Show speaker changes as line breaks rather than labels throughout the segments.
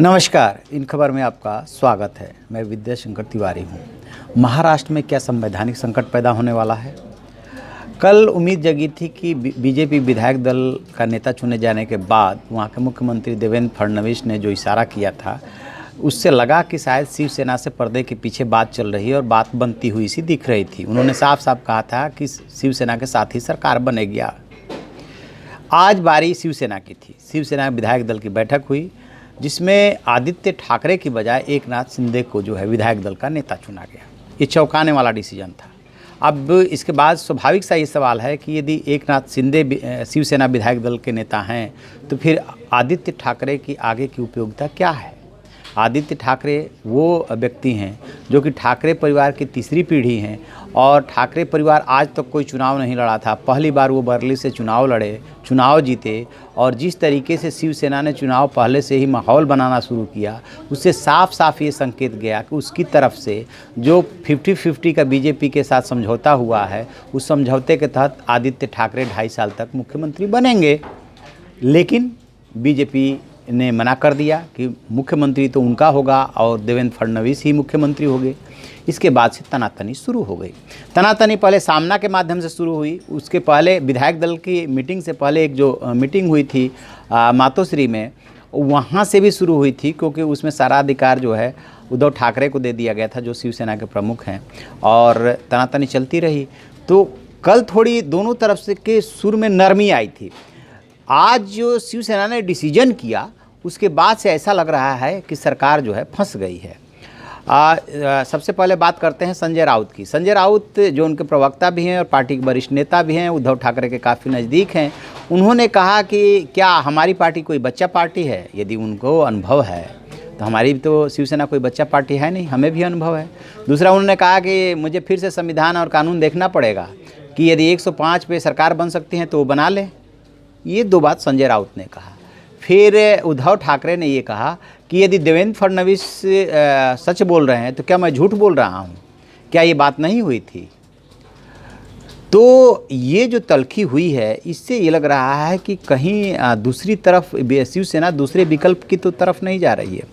नमस्कार, इन खबर में आपका स्वागत है। मैं विद्याशंकर तिवारी हूँ। महाराष्ट्र में क्या संवैधानिक संकट पैदा होने वाला है? कल उम्मीद जगी थी कि बीजेपी विधायक दल का नेता चुने जाने के बाद वहाँ के मुख्यमंत्री देवेंद्र फडणवीस ने जो इशारा किया था, उससे लगा कि शायद शिवसेना से पर्दे के पीछे बात चल रही है और बात बनती हुई सी दिख रही थी। उन्होंने साफ साफ कहा था कि शिवसेना के साथ ही सरकार बनेगी। आज बारी शिवसेना की थी। शिवसेना विधायक दल की बैठक हुई, जिसमें आदित्य ठाकरे की बजाय एकनाथ शिंदे को जो है विधायक दल का नेता चुना गया। ये चौंकाने वाला डिसीजन था। अब इसके बाद स्वाभाविक सा ये सवाल है कि यदि एकनाथ शिंदे शिवसेना विधायक दल के नेता हैं, तो फिर आदित्य ठाकरे की आगे की उपयोगिता क्या है? आदित्य ठाकरे वो व्यक्ति हैं जो कि ठाकरे परिवार की तीसरी पीढ़ी हैं और ठाकरे परिवार आज तक कोई चुनाव नहीं लड़ा था। पहली बार वो बरली से चुनाव लड़े, चुनाव जीते, और जिस तरीके से शिवसेना ने चुनाव पहले से ही माहौल बनाना शुरू किया, उससे साफ साफ ये संकेत गया कि उसकी तरफ से जो 50-50 का बीजेपी के साथ समझौता हुआ है, उस समझौते के तहत आदित्य ठाकरे 2.5 साल तक मुख्यमंत्री बनेंगे। लेकिन बीजेपी ने मना कर दिया कि मुख्यमंत्री तो उनका होगा और देवेंद्र फडणवीस ही मुख्यमंत्री होंगे। इसके बाद से तनातनी शुरू हो गई। तनातनी पहले सामना के माध्यम से शुरू हुई। उसके पहले विधायक दल की मीटिंग से पहले एक जो मीटिंग हुई थी मातोश्री में, वहाँ से भी शुरू हुई थी, क्योंकि उसमें सारा अधिकार जो है उद्धव ठाकरे को दे दिया गया था, जो शिवसेना के प्रमुख हैं, और तनातनी चलती रही। तो कल थोड़ी दोनों तरफ से के सुर में नरमी आई थी। आज जो शिवसेना ने डिसीजन किया, उसके बाद से ऐसा लग रहा है कि सरकार जो है फंस गई है। सबसे पहले बात करते हैं संजय राउत की। संजय राउत जो उनके प्रवक्ता भी हैं और पार्टी के वरिष्ठ नेता भी हैं, उद्धव ठाकरे के काफ़ी नज़दीक हैं, उन्होंने कहा कि क्या हमारी पार्टी कोई बच्चा पार्टी है? यदि उनको अनुभव है तो हमारी तो शिवसेना कोई बच्चा पार्टी है नहीं, हमें भी अनुभव है। दूसरा, उन्होंने कहा कि मुझे फिर से संविधान और कानून देखना पड़ेगा कि यदि 105 पे सरकार बन सकती है तो वो बना ले। ये दो बात संजय राउत ने कहा। फिर उद्धव ठाकरे ने ये कहा कि यदि देवेंद्र फडणवीस सच बोल रहे हैं तो क्या मैं झूठ बोल रहा हूँ? क्या ये बात नहीं हुई थी? तो ये जो तल्खी हुई है, इससे ये लग रहा है कि कहीं दूसरी तरफ शिवसेना दूसरे विकल्प की तो तरफ नहीं जा रही है।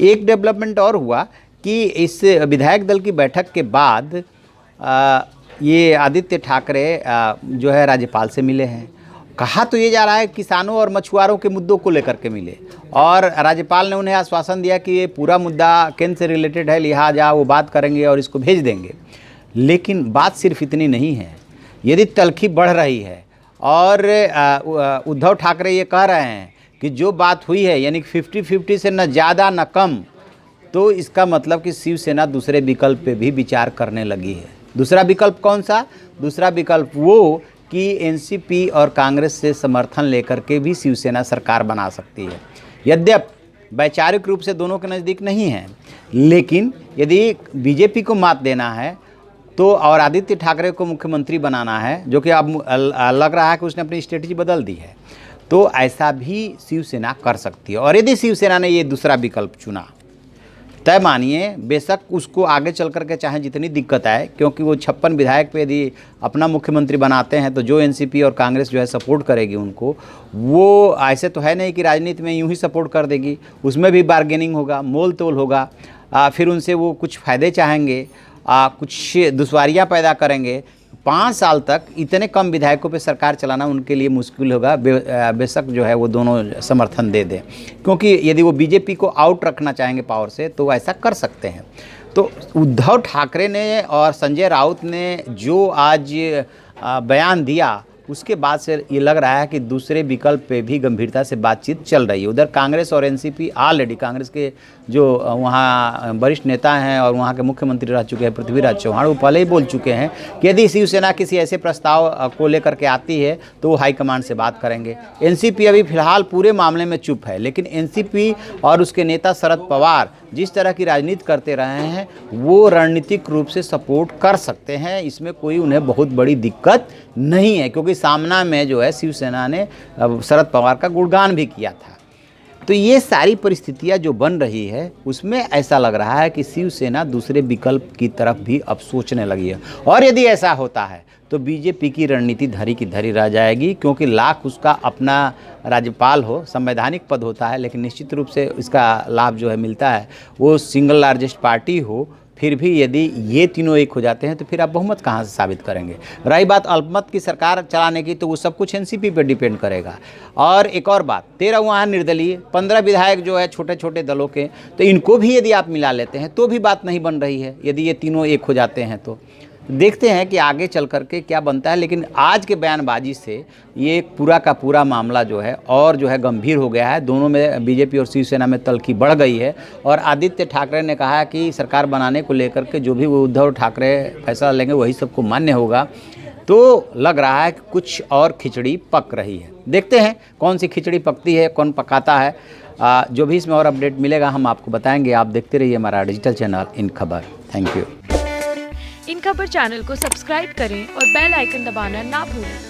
एक डेवलपमेंट और हुआ कि इस विधायक दल की बैठक के बाद ये आदित्य ठाकरे जो है राज्यपाल से मिले हैं। कहा तो ये जा रहा है किसानों और मछुआरों के मुद्दों को लेकर के मिले, और राज्यपाल ने उन्हें आश्वासन दिया कि ये पूरा मुद्दा केंद्र से रिलेटेड है, लिहाजा वो बात करेंगे और इसको भेज देंगे। लेकिन बात सिर्फ इतनी नहीं है। यदि तल्खी बढ़ रही है और उद्धव ठाकरे ये कह रहे हैं कि जो बात हुई है यानी 50-50 से न ज़्यादा न कम, तो इसका मतलब कि शिवसेना दूसरे विकल्प पे भी विचार करने लगी है। दूसरा विकल्प कौन सा? दूसरा विकल्प वो कि एनसीपी और कांग्रेस से समर्थन लेकर के भी शिवसेना सरकार बना सकती है। यद्यपि वैचारिक रूप से दोनों के नज़दीक नहीं है, लेकिन यदि बीजेपी को मात देना है तो और आदित्य ठाकरे को मुख्यमंत्री बनाना है, जो कि अब लग रहा है कि उसने अपनी स्ट्रेटजी बदल दी है, तो ऐसा भी शिवसेना कर सकती है। और यदि शिवसेना ने ये दूसरा विकल्प चुना, तय मानिए बेशक उसको आगे चल कर के चाहे जितनी दिक्कत आए, क्योंकि वो 56 विधायक पे यदि अपना मुख्यमंत्री बनाते हैं तो जो एनसीपी और कांग्रेस जो है सपोर्ट करेगी उनको, वो ऐसे तो है नहीं कि राजनीति में यूं ही सपोर्ट कर देगी। उसमें भी बार्गेनिंग होगा, मोल तोल होगा। फिर उनसे वो कुछ फ़ायदे चाहेंगे, कुछ दुश्वारियाँ पैदा करेंगे। 5 साल तक इतने कम विधायकों पे सरकार चलाना उनके लिए मुश्किल होगा। बेशक जो है वो दोनों समर्थन दे दें, क्योंकि यदि वो बीजेपी को आउट रखना चाहेंगे पावर से तो ऐसा कर सकते हैं। तो उद्धव ठाकरे ने और संजय राउत ने जो आज बयान दिया, उसके बाद से ये लग रहा है कि दूसरे विकल्प पे भी गंभीरता से बातचीत चल रही है। उधर कांग्रेस और एनसीपी ऑलरेडी, कांग्रेस के जो वहाँ वरिष्ठ नेता हैं और वहाँ के मुख्यमंत्री रह चुके हैं पृथ्वीराज चौहान, वो पहले ही बोल चुके हैं कि यदि शिवसेना किसी ऐसे प्रस्ताव को लेकर के आती है तो वो हाईकमान से बात करेंगे। एनसीपी अभी फिलहाल पूरे मामले में चुप है, लेकिन एनसीपी और उसके नेता शरद पवार जिस तरह की राजनीति करते रहे हैं, वो रणनीतिक रूप से सपोर्ट कर सकते हैं। इसमें कोई उन्हें बहुत बड़ी दिक्कत नहीं है, क्योंकि सामना में जो है शिवसेना ने शरद पवार का गुणगान भी किया था। तो ये सारी परिस्थितियां जो बन रही है उसमें ऐसा लग रहा है कि शिवसेना दूसरे विकल्प की तरफ भी अब सोचने लगी है। और यदि ऐसा होता है तो बीजेपी की रणनीति धरी की धरी रह जाएगी, क्योंकि लाख उसका अपना राज्यपाल हो, संवैधानिक पद होता है, लेकिन निश्चित रूप से इसका लाभ जो है मिलता है वो सिंगल लार्जेस्ट पार्टी हो, फिर भी यदि ये तीनों एक हो जाते हैं तो फिर आप बहुमत कहाँ से साबित करेंगे। रही बात अल्पमत की सरकार चलाने की, तो वो सब कुछ एनसीपी पर डिपेंड करेगा। और एक और बात, 13 वहाँ निर्दलीय, 15 विधायक जो है छोटे छोटे दलों के, तो इनको भी यदि आप मिला लेते हैं तो भी बात नहीं बन रही है। यदि ये तीनों एक हो जाते हैं तो देखते हैं कि आगे चल करके क्या बनता है। लेकिन आज के बयानबाजी से ये पूरा का पूरा मामला जो है और जो है गंभीर हो गया है। दोनों में, बीजेपी और शिवसेना में तल्खी बढ़ गई है। और आदित्य ठाकरे ने कहा कि सरकार बनाने को लेकर के जो भी उद्धव ठाकरे फैसला लेंगे वही सबको मान्य होगा। तो लग रहा है कि कुछ और खिचड़ी पक रही है। देखते हैं कौन सी खिचड़ी पकती है, कौन पकाता है। जो भी इसमें और अपडेट मिलेगा हम आपको बताएंगे। आप देखते रहिए हमारा डिजिटल चैनल इन खबर। Thank you.
इन खबर चैनल को सब्सक्राइब करें और बेल आइकन दबाना ना भूलें।